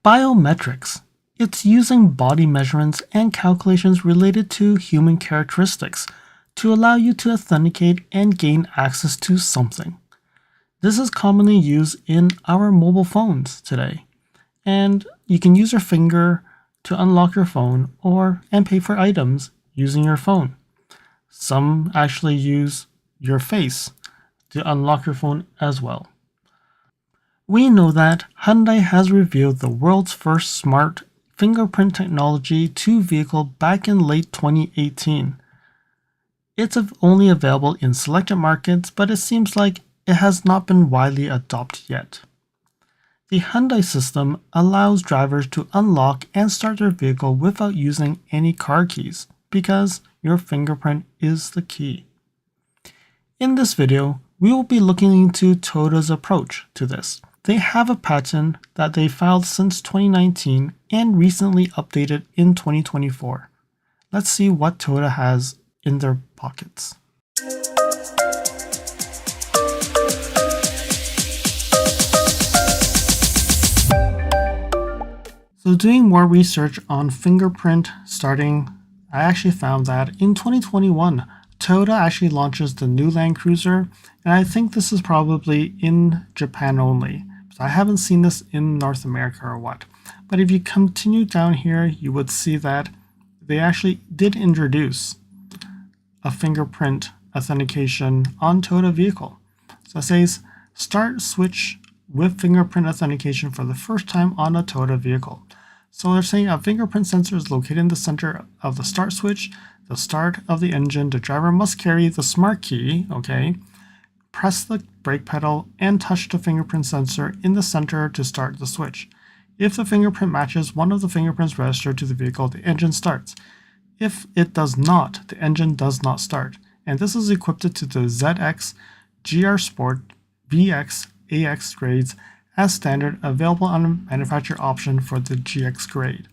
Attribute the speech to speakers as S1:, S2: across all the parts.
S1: Biometrics. It's using body measurements and calculations related to human characteristics to allow you to authenticate and gain access to something. This is commonly used in our mobile phones today, and you can use your finger to unlock your phone and pay for items using your phone. Some actually use your face to unlock your phone as well. We know that Hyundai has revealed the world's first smart fingerprint technology to vehicle back in late 2018. It's only available in selected markets, but it seems like it has not been widely adopted yet. The Hyundai system allows drivers to unlock and start their vehicle without using any car keys, because your fingerprint is the key. In this video, we will be looking into Toyota's approach to this. They have a patent that they filed since 2019 and recently updated in 2024. Let's see what Toyota has in their pockets. So doing more research on fingerprint I actually found that in 2021, Toyota actually launches the new Land Cruiser, and I think this is probably in Japan only. I haven't seen this in North America or what. But if you continue down here, you would see that they actually did introduce a fingerprint authentication on Toyota vehicle. So it says, start switch with fingerprint authentication for the first time on a Toyota vehicle. So they're saying a fingerprint sensor is located in the center of the start switch, the start of the engine. The driver must carry the smart key, press the brake pedal, and touch the fingerprint sensor in the center to start the switch. If the fingerprint matches one of the fingerprints registered to the vehicle, the engine starts. If it does not, the engine does not start. And this is equipped to the ZX, GR Sport, VX, AX grades as standard, available on a manufacturer option for the GX grade.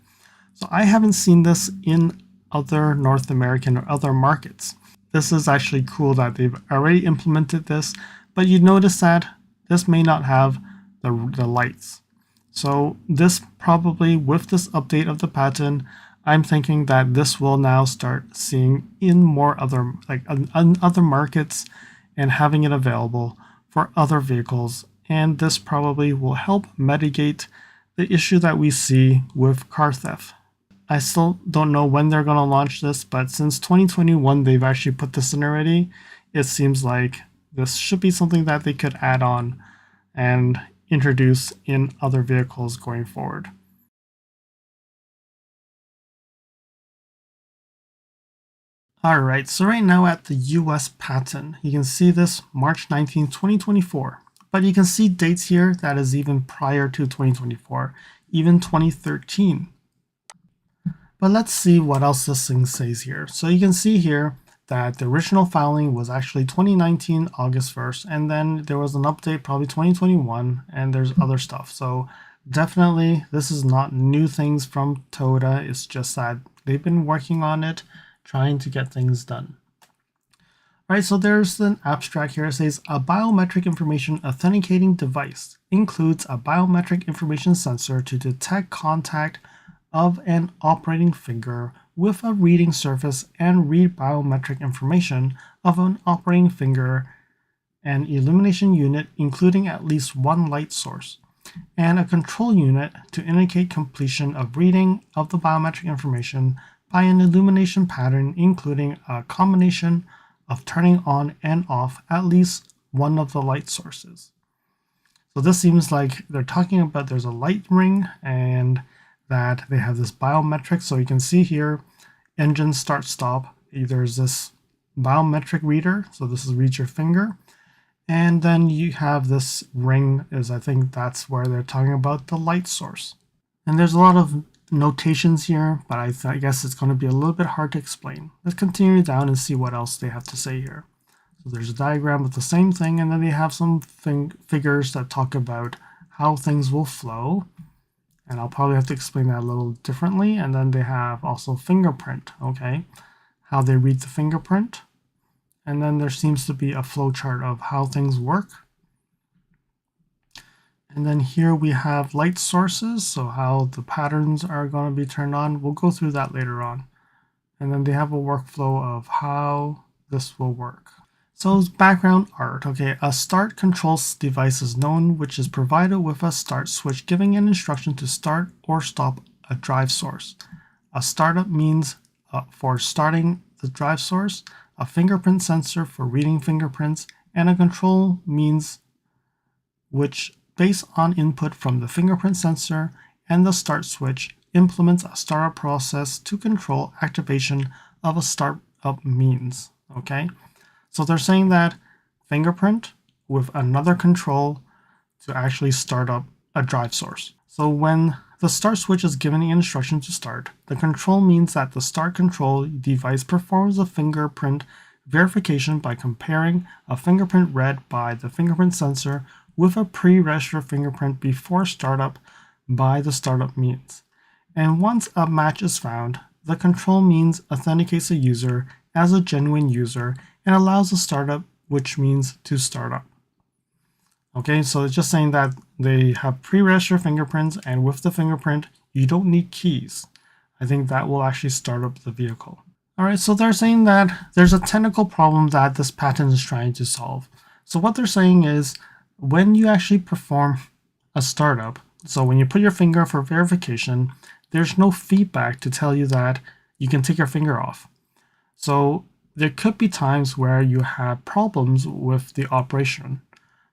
S1: So I haven't seen this in other North American or other markets. This is actually cool that they've already implemented this, but you notice that this may not have the lights. So this probably, with this update of the patent, I'm thinking that this will now start seeing in more other markets and having it available for other vehicles. And this probably will help mitigate the issue that we see with car theft. I still don't know when they're going to launch this, but since 2021 they've actually put this in already, it seems like this should be something that they could add on and introduce in other vehicles going forward. Alright, so right now at the US patent, you can see this March 19, 2024. But you can see dates here that is even prior to 2024, even 2013. But let's see what else this thing says here. So you can see here that the original filing was actually 2019, August 1st, and then there was an update probably 2021, and there's other stuff. So definitely this is not new things from Toyota, it's just that they've been working on it, trying to get things done. All right, so there's an abstract here. It says a biometric information authenticating device includes a biometric information sensor to detect contact of an operating finger with a reading surface and read biometric information of an operating finger, an illumination unit including at least one light source, and a control unit to indicate completion of reading of the biometric information by an illumination pattern including a combination of turning on and off at least one of the light sources. So this seems like they're talking about there's a light ring and that they have this biometric. So you can see here, engine start stop. There's this biometric reader. So this is read your finger. And then you have this ring I think that's where they're talking about the light source. And there's a lot of notations here, but I guess it's going to be a little bit hard to explain. Let's continue down and see what else they have to say here. So there's a diagram with the same thing, and then they have some figures that talk about how things will flow. And I'll probably have to explain that a little differently. And then they have also fingerprint, how they read the fingerprint. And then there seems to be a flow chart of how things work. And then here we have light sources, so how the patterns are going to be turned on. We'll go through that later on. And then they have a workflow of how this will work. So background art, okay, a start control device is known, which is provided with a start switch giving an instruction to start or stop a drive source. A startup means for starting the drive source, a fingerprint sensor for reading fingerprints, and a control means which, based on input from the fingerprint sensor and the start switch, implements a startup process to control activation of a startup means. Okay, so they're saying that fingerprint with another control to actually start up a drive source. So when the start switch is given the instruction to start, the control means that the start control device performs a fingerprint verification by comparing a fingerprint read by the fingerprint sensor with a pre-registered fingerprint before startup by the startup means. And once a match is found, the control means authenticates the user as a genuine user and allows the startup, which means to start up. Okay, so it's just saying that they have pre-registered fingerprints, and with the fingerprint, you don't need keys. I think that will actually start up the vehicle. All right, so they're saying that there's a technical problem that this patent is trying to solve. So what they're saying is when you actually perform a startup, so when you put your finger for verification, there's no feedback to tell you that you can take your finger off. So there could be times where you have problems with the operation.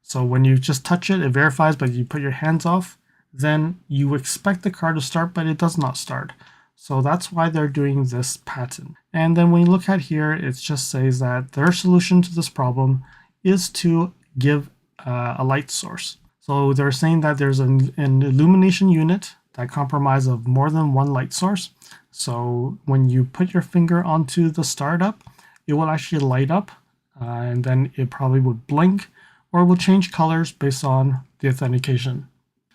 S1: So when you just touch it, it verifies, but you put your hands off, then you expect the car to start, but it does not start. So that's why they're doing this patent. And then when you look at here, it just says that their solution to this problem is to give a light source. So they're saying that there's an illumination unit that comprises of more than one light source. So when you put your finger onto the startup, it will actually light up, and then it probably would blink or will change colors based on the authentication.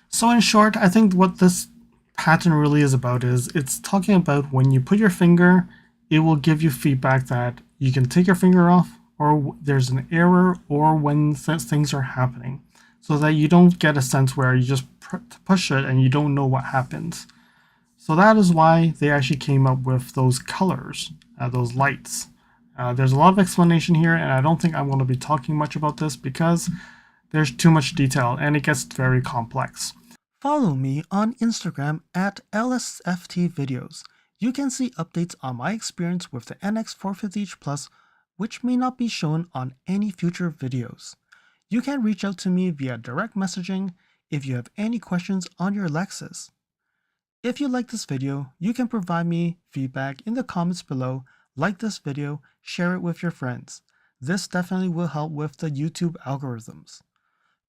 S1: So in short, I think what this patent really is about is it's talking about when you put your finger, it will give you feedback that you can take your finger off, or there's an error, or when things are happening, so that you don't get a sense where you just push it and you don't know what happens. So that is why they actually came up with those colors, those lights. There's a lot of explanation here, and I don't think I'm going to be talking much about this because there's too much detail and it gets very complex. Follow me on Instagram at LSFT Videos. You can see updates on my experience with the NX450H Plus, which may not be shown on any future videos. You can reach out to me via direct messaging if you have any questions on your Lexus. If you like this video, you can provide me feedback in the comments below, like this video, share it with your friends. This definitely will help with the YouTube algorithms.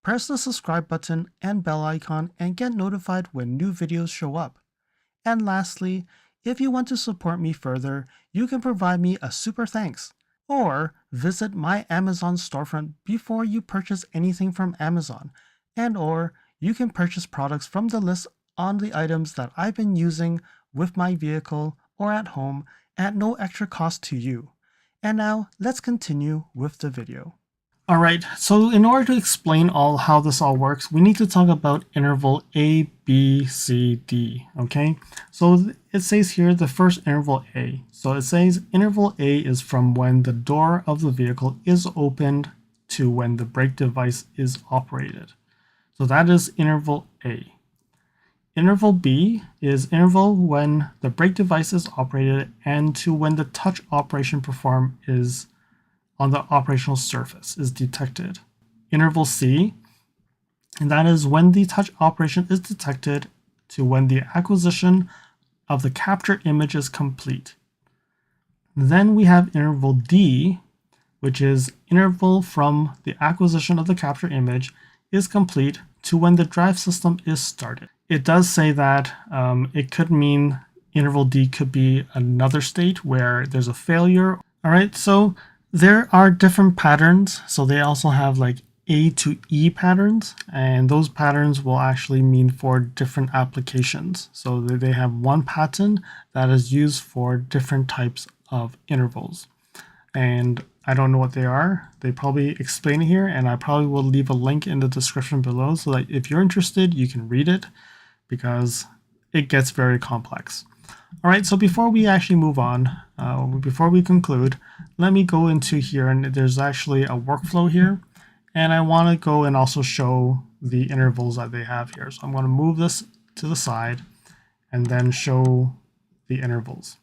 S1: Press the subscribe button and bell icon and get notified when new videos show up. And lastly, if you want to support me further, you can provide me a super thanks, or visit my Amazon storefront before you purchase anything from Amazon, or you can purchase products from the list on the items that I've been using with my vehicle or at home at no extra cost to you. And now let's continue with the video. Alright, so in order to explain how this all works, we need to talk about interval A, B, C, D, okay? So it says here the first interval A. So it says interval A is from when the door of the vehicle is opened to when the brake device is operated. So that is interval A. Interval B is interval when the brake device is operated and to when the touch operation performed is on the operational surface is detected. Interval C, and that is when the touch operation is detected to when the acquisition of the captured image is complete. Then we have interval D, which is interval from the acquisition of the captured image is complete to when the drive system is started. It does say that it could mean interval D could be another state where there's a failure. All right, so there are different patterns. So they also have like A to E patterns, and those patterns will actually mean for different applications. So they have one pattern that is used for different types of intervals. and I don't know what they are. They probably explain it here, and I probably will leave a link in the description below so that if you're interested, you can read it because it gets very complex. All right, so before we actually move on, before we conclude, let me go into here, and there's actually a workflow here, and I want to go and also show the intervals that they have here. So I'm going to move this to the side and then show the intervals.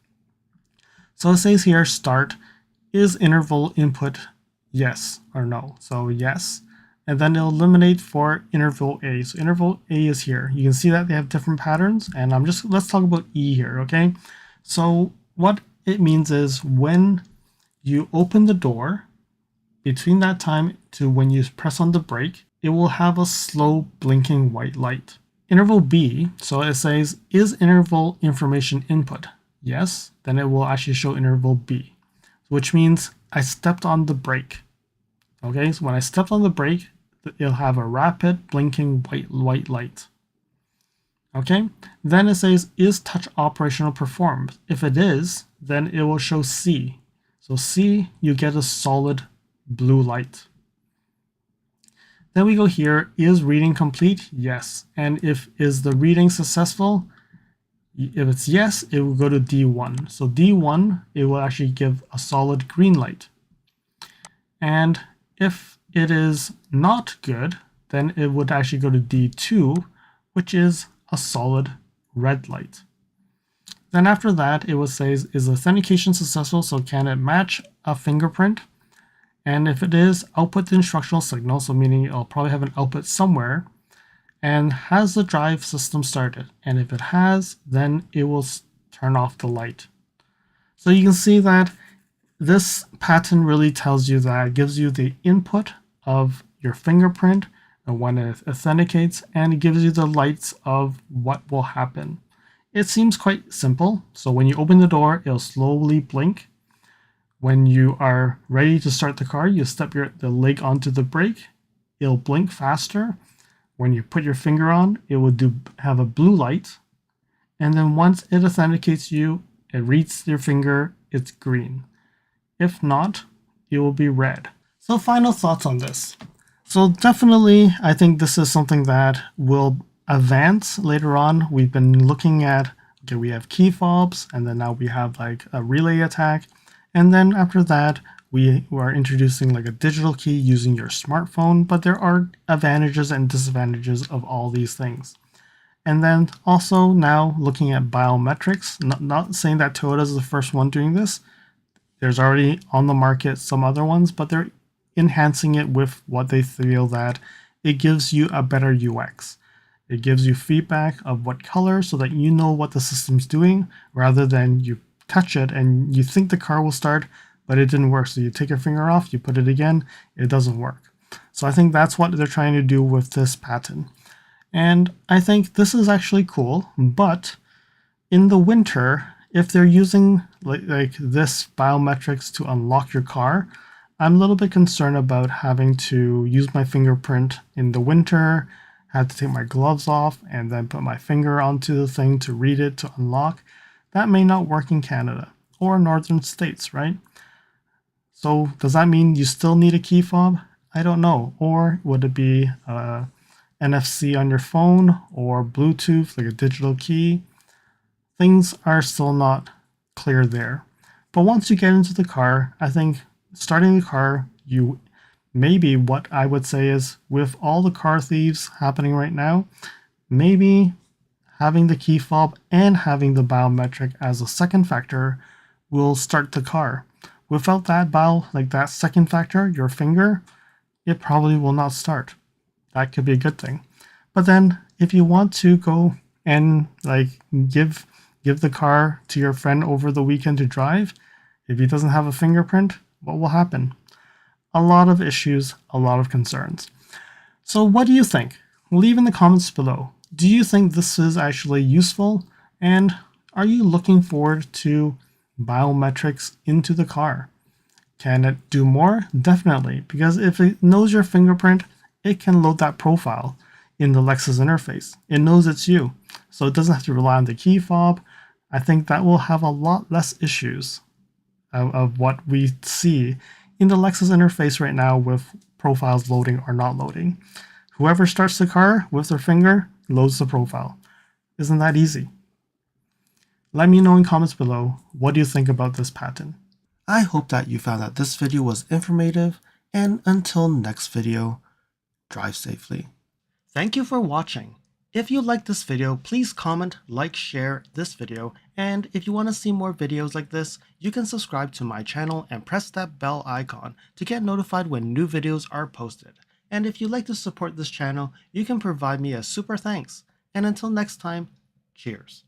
S1: So it says here, start, is interval input yes or no? So yes, and then it'll eliminate for interval A. So interval A is here. You can see that they have different patterns, and let's talk about E here, okay? So what it means is when you open the door, between that time to when you press on the brake, it will have a slow blinking white light. Interval B, so it says, is interval information input? Yes, then it will actually show interval B, which means I stepped on the brake. Okay, so when I stepped on the brake, it'll have a rapid blinking white light. Okay, then it says, is touch operational performed? If it is, then it will show C. So C, you get a solid blue light. Then we go here, is reading complete? Yes. And if is the reading successful? If it's yes, it will go to D1. So D1, it will actually give a solid green light. And if it is not good, then it would actually go to D2, which is a solid red light. Then after that, it will say, is authentication successful? So can it match a fingerprint? And if it is, output the instructional signal, so meaning it'll probably have an output somewhere. And has the drive system started? And if it has, then it will turn off the light. So you can see that this pattern really tells you that it gives you the input of your fingerprint and when it authenticates, and it gives you the lights of what will happen. It seems quite simple. So when you open the door, it'll slowly blink. When you are ready to start the car, you step the leg onto the brake, it'll blink faster. When you put your finger on, it will have a blue light. And then once it authenticates you, it reads your finger, it's green. If not, it will be red. So final thoughts on this. So definitely, I think this is something that will advance later on. We've been looking at, okay, we have key fobs, and then now we have like a relay attack. And then after that, we are introducing like a digital key using your smartphone, but there are advantages and disadvantages of all these things. And then also now looking at biometrics, not saying that Toyota is the first one doing this. There's already on the market some other ones, but they're enhancing it with what they feel that it gives you a better UX. It gives you feedback of what color so that you know what the system's doing rather than you touch it and you think the car will start, but it didn't work. So you take your finger off, you put it again, it doesn't work. So I think that's what they're trying to do with this patent. And I think this is actually cool, but in the winter, if they're using like this biometrics to unlock your car, I'm a little bit concerned about having to use my fingerprint in the winter, have to take my gloves off and then put my finger onto the thing to read it to unlock. That may not work in Canada or northern states, right? So does that mean you still need a key fob? I don't know. Or would it be NFC on your phone or Bluetooth, like a digital key? Things are still not clear there. But once you get into the car, I think starting the car, maybe what I would say is with all the car thieves happening right now, maybe having the key fob and having the biometric as a second factor will start the car. Without that that second factor, your finger, it probably will not start. That could be a good thing. But then if you want to go and give the car to your friend over the weekend to drive, if he doesn't have a fingerprint, what will happen? A lot of issues, a lot of concerns. So what do you think? Leave in the comments below. Do you think this is actually useful? And are you looking forward to biometrics into the car? Can it do more? Definitely, because if it knows your fingerprint, it can load that profile in the Lexus interface. It knows it's you, so it doesn't have to rely on the key fob. I think that will have a lot less issues. of what we see in the Lexus interface right now with profiles loading or not loading. Whoever starts the car with their finger loads the profile. Isn't that easy? Let me know in comments below, what do you think about this patent? I hope that you found that this video was informative, and until next video, drive safely. Thank you for watching. If you liked this video, please comment, like, share this video, and if you want to see more videos like this, you can subscribe to my channel and press that bell icon to get notified when new videos are posted. And if you'd like to support this channel, you can provide me a super thanks. And until next time, cheers.